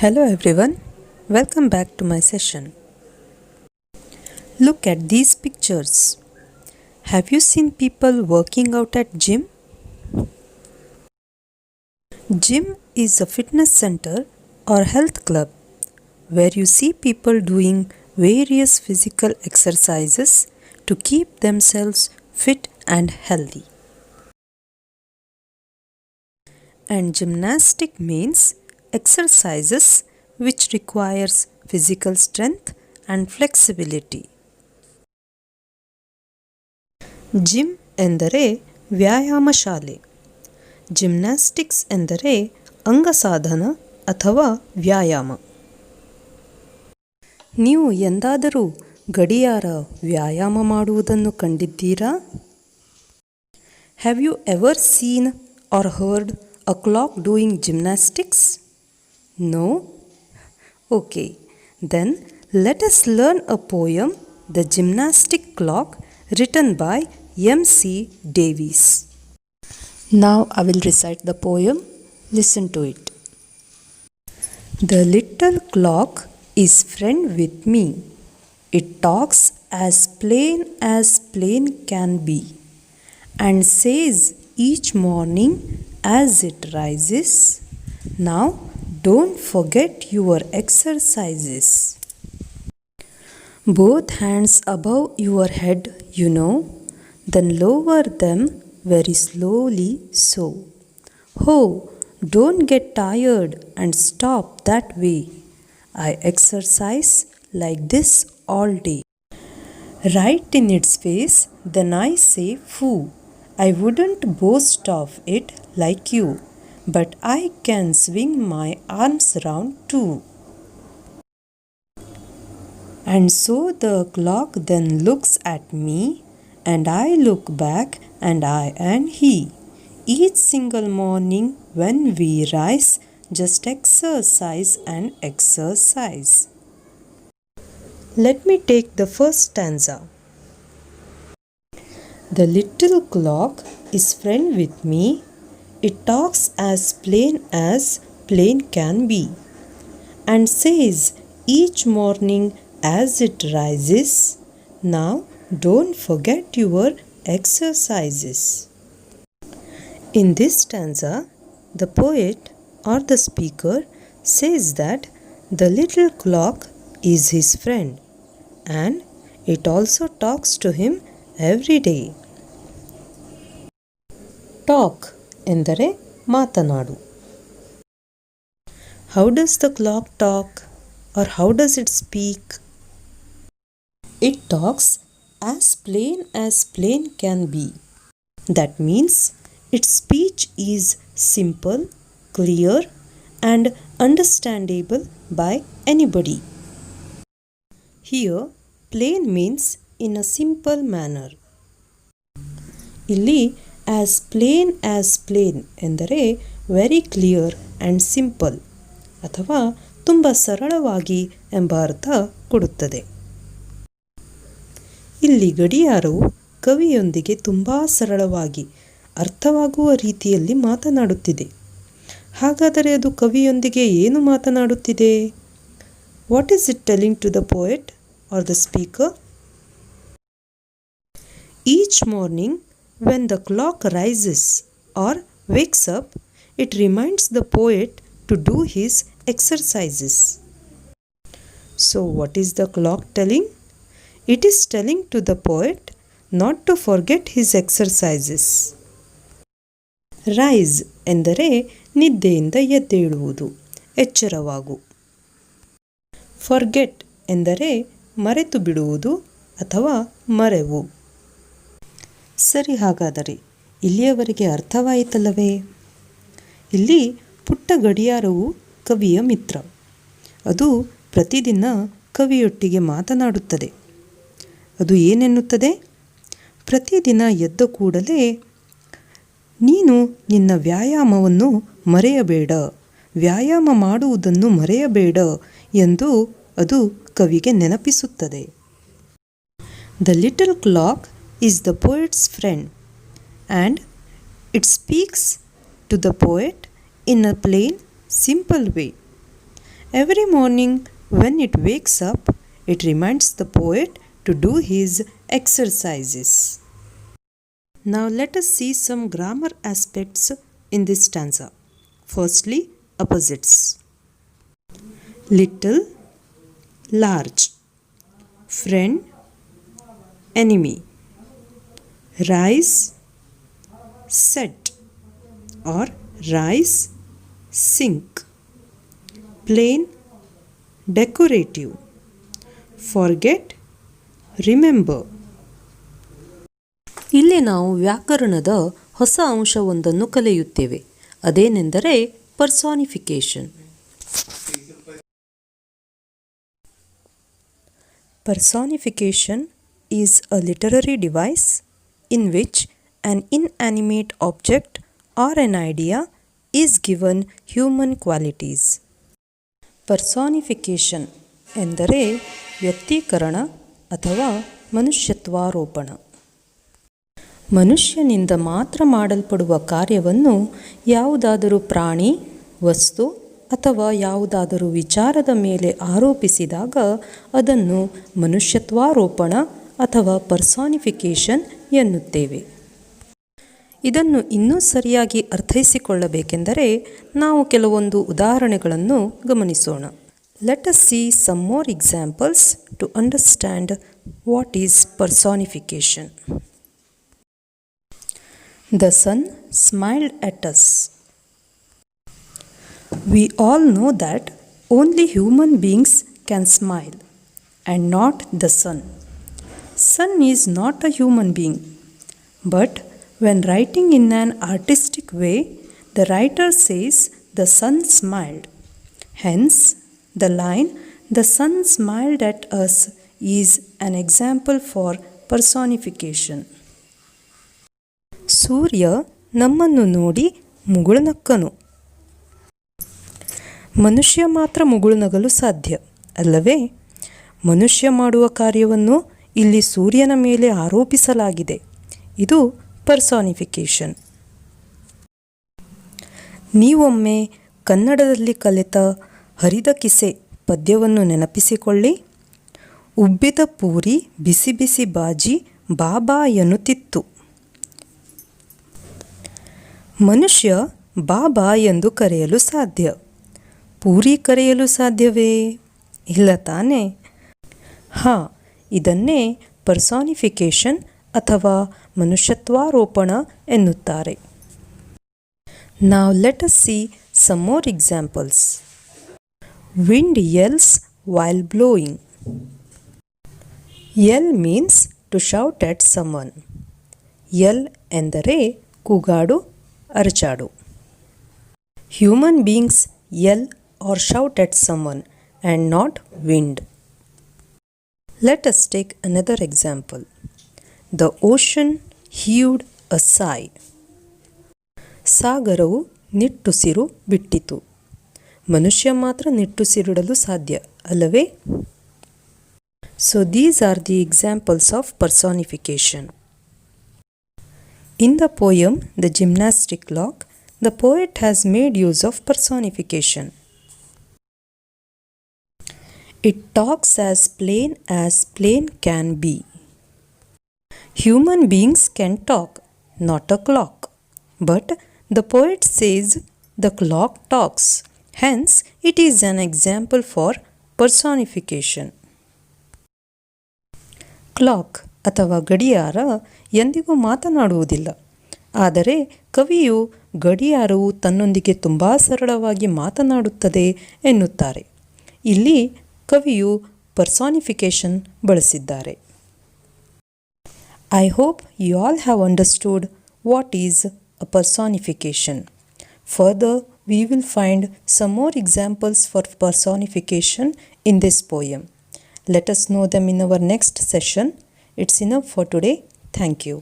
Hello everyone, welcome back to my session. Look at these pictures. Have you seen people working out at gym? Gym is a fitness center or health club where you see people doing various physical exercises to keep themselves fit and healthy. And gymnastic means exercises which requires physical strength and flexibility. Gym ಎಂದರೆ ವ್ಯಾಯಾಮ ಶಾಲೆ. Gymnastics ಎಂದರೆ ಅಂಗಸಾಧನ ಅಥವಾ ವ್ಯಾಯಾಮ. ನೀವು ಎಂದಾದರೂ ಗಡಿಯಾರ ವ್ಯಾಯಾಮ ಮಾಡುವುದನ್ನು ಕಂಡಿದ್ದೀರಾ? Have you ever seen or heard a clock doing gymnastics? No? Okay, then let us learn a poem, The Gymnastic Clock, written by M.C. Davies. Now I will recite the poem. Listen to it. The little clock is friend with me. It talks as plain can be, and says each morning as it rises, now don't forget your exercises. Both hands above your head, you know, then lower them very slowly so. Oh, don't get tired and stop that way. I exercise like this all day. Right in its face, then I say, "Foo, I wouldn't boast of it like you, but I can swing my arms round too." And so the clock then looks at me, and I look back, and I and he. Each single morning when we rise, just exercise and exercise. Let me take the first stanza. The little clock is friend with me. It talks as plain can be, and says each morning as it rises, now don't forget your exercises. In this stanza, the poet or the speaker says that the little clock is his friend, and it also talks to him every day. Talk ಎಂದರೆ ಮಾತನಾಡು. How does the clock talk, or how does it speak? It talks as plain can be. That means its speech is simple, clear, and understandable by anybody. Here, plain means in a simple manner. ಇಲ್ಲಿ as plain ಎಂದರೆ very clear and simple ಅಥವಾ ತುಂಬ ಸರಳವಾಗಿ ಎಂಬ ಅರ್ಥ ಕೊಡುತ್ತದೆ. ಇಲ್ಲಿ ಗಡಿಯಾರವು ಕವಿಯೊಂದಿಗೆ ತುಂಬ ಸರಳವಾಗಿ ಅರ್ಥವಾಗುವ ರೀತಿಯಲ್ಲಿ ಮಾತನಾಡುತ್ತಿದೆ. ಹಾಗಾದರೆ ಅದು ಕವಿಯೊಂದಿಗೆ ಏನು ಮಾತನಾಡುತ್ತಿದೆ? What is it telling to the poet or the speaker? Each morning when the clock rises or wakes up, it reminds the poet to do his exercises. So what is the clock telling? It is telling to the poet not to forget his exercises. Rise ಎಂದರೆ ನಿದ್ದೆಯಿಂದ ಎದ್ದೇಳುವುದು, ಎಚ್ಚರವಾಗು. Forget ಎಂದರೆ ಮರೆತು ಬಿಡುವುದು ಅಥವಾ ಮರೆವು. ಸರಿ, ಹಾಗಾದರೆ ಇಲ್ಲಿಯವರೆಗೆ ಅರ್ಥವಾಯಿತಲ್ಲವೇ? ಇಲ್ಲಿ ಪುಟ್ಟ ಗಡಿಯಾರವು ಕವಿಯ ಮಿತ್ರ. ಅದು ಪ್ರತಿದಿನ ಕವಿಯೊಟ್ಟಿಗೆ ಮಾತನಾಡುತ್ತದೆ. ಅದು ಏನೆನ್ನುತ್ತದೆ? ಪ್ರತಿದಿನ ಎದ್ದ ಕೂಡಲೇ ನೀನು ನಿನ್ನ ವ್ಯಾಯಾಮವನ್ನು ಮರೆಯಬೇಡ, ವ್ಯಾಯಾಮ ಮಾಡುವುದನ್ನು ಮರೆಯಬೇಡ ಎಂದು ಅದು ಕವಿಗೆ ನೆನಪಿಸುತ್ತದೆ. The little clock is the poet's friend, and it speaks to the poet in a plain, simple way. Every morning when it wakes up, it reminds the poet to do his exercises. Now let us see some grammar aspects in this stanza. Firstly, opposites. Little, large. Friend, enemy. Rise, set or rise, sink. Plain, decorative. Forget, remember. ಇಲ್ಲಿ ನಾವು ವ್ಯಾಕರಣದ ಹೊಸ ಅಂಶವೊಂದನ್ನು ಕಲಿಯುತ್ತೇವೆ. ಅದೇನೆಂದರೆ personification. Personification is a literary device in which an inanimate object or an idea is given human qualities. Personification ಎಂದರೆ ವ್ಯಕ್ತೀಕರಣ ಅಥವಾ ಮನುಷ್ಯತ್ವಾರೋಪಣ. ಮನುಷ್ಯನಿಂದ ಮಾತ್ರ ಮಾಡಲ್ಪಡುವ ಕಾರ್ಯವನ್ನು ಯಾವುದಾದರೂ ಪ್ರಾಣಿ, ವಸ್ತು ಅಥವಾ ಯಾವುದಾದರೂ ವಿಚಾರದ ಮೇಲೆ ಆರೋಪಿಸಿದಾಗ ಅದನ್ನು ಮನುಷ್ಯತ್ವಾರೋಪಣ ಅಥವಾ ಪರ್ಸಾನಿಫಿಕೇಶನ್ ಎನ್ನುತ್ತೇವೆ. ಇದನ್ನು ಇನ್ನೂ ಸರಿಯಾಗಿ ಅರ್ಥೈಸಿಕೊಳ್ಳಬೇಕೆಂದರೆ ನಾವು ಕೆಲವೊಂದು ಉದಾಹರಣೆಗಳನ್ನು ಗಮನಿಸೋಣ. Let us see some more examples to understand what is personification. The sun smiled at us. We all know that only human beings can smile and not the sun. Sun is not a human being, but when writing in an artistic way, the writer says the sun smiled. Hence, the line "the sun smiled at us" is an example for personification. ಸೂರ್ಯ ನಮ್ಮನ್ನು ನೋಡಿ ಮುಗುಳುನಕ್ಕನು. ಮನುಷ್ಯ ಮಾತ್ರ ಮುಗುಳುನಗಲು ಸಾಧ್ಯ ಅಲ್ಲವೇ? ಮನುಷ್ಯ ಮಾಡುವ ಕಾರ್ಯವನ್ನು ಇಲ್ಲಿ ಸೂರ್ಯನ ಮೇಲೆ ಆರೋಪಿಸಲಾಗಿದೆ. ಇದು ಪರ್ಸಾನಿಫಿಕೇಶನ್. ನೀವೊಮ್ಮೆ ಕನ್ನಡದಲ್ಲಿ ಕಲಿತ ಹರಿದ ಕಿಸೆ ಪದ್ಯವನ್ನು ನೆನಪಿಸಿಕೊಳ್ಳಿ. ಉಬ್ಬಿದ ಪೂರಿ ಬಿಸಿ ಬಿಸಿ ಬಾಜಿ ಬಾಬಾ ಎನ್ನುತ್ತಿತ್ತು. ಮನುಷ್ಯ ಬಾಬಾ ಎಂದು ಕರೆಯಲು ಸಾಧ್ಯ, ಪೂರಿ ಕರೆಯಲು ಸಾಧ್ಯವೇ? ಇಲ್ಲ ತಾನೇ? ಇದನ್ನೇ ಪರ್ಸಾನಿಫಿಕೇಶನ್ ಅಥವಾ ಮನುಷ್ಯತ್ವಾರೋಪಣ ಎನ್ನುತ್ತಾರೆ. Now let us see some more examples. Wind yells while blowing. Yell means to shout at someone. Yell ಎಂದರೆ ಕೂಗಾಡು, ಅರಚಾಡು. Human beings yell or shout at someone and not wind. Let us take another example. The ocean heaved a sigh. ಸಾಗರವು ನಿಟ್ಟುಸಿರು ಬಿಟ್ಟಿತು. ಮನುಷ್ಯ ಮಾತ್ರ ನಿಟ್ಟುಸಿರಿಡಲು ಸಾಧ್ಯ ಅಲ್ಲವೇ? So these are the examples of personification. In the poem The Gymnastic Clock, the poet has made use of personification. It talks as plain can be. Human beings can talk, not a clock. But the poet says the clock talks. Hence, it is an example for personification. Clock ಅಥವಾ ಗಡಿಯಾರ ಎಂದಿಗೂ ಮಾತನಾಡುವುದಿಲ್ಲ. ಆದರೆ ಕವಿಯು ಗಡಿಯಾರವು ತನ್ನೊಂದಿಗೆ ತುಂಬ ಸರಳವಾಗಿ ಮಾತನಾಡುತ್ತದೆ ಎನ್ನುತ್ತಾರೆ. ಇಲ್ಲಿ ಕವಿಯು ಪರ್ಸಾನಿಫಿಕೇಶನ್ ಬಳಸಿದ್ದಾರೆ. I hope you all have understood what is a personification. Further, we will find some more examples for personification in this poem. Let us know them in our next session. It's enough for today. Thank you.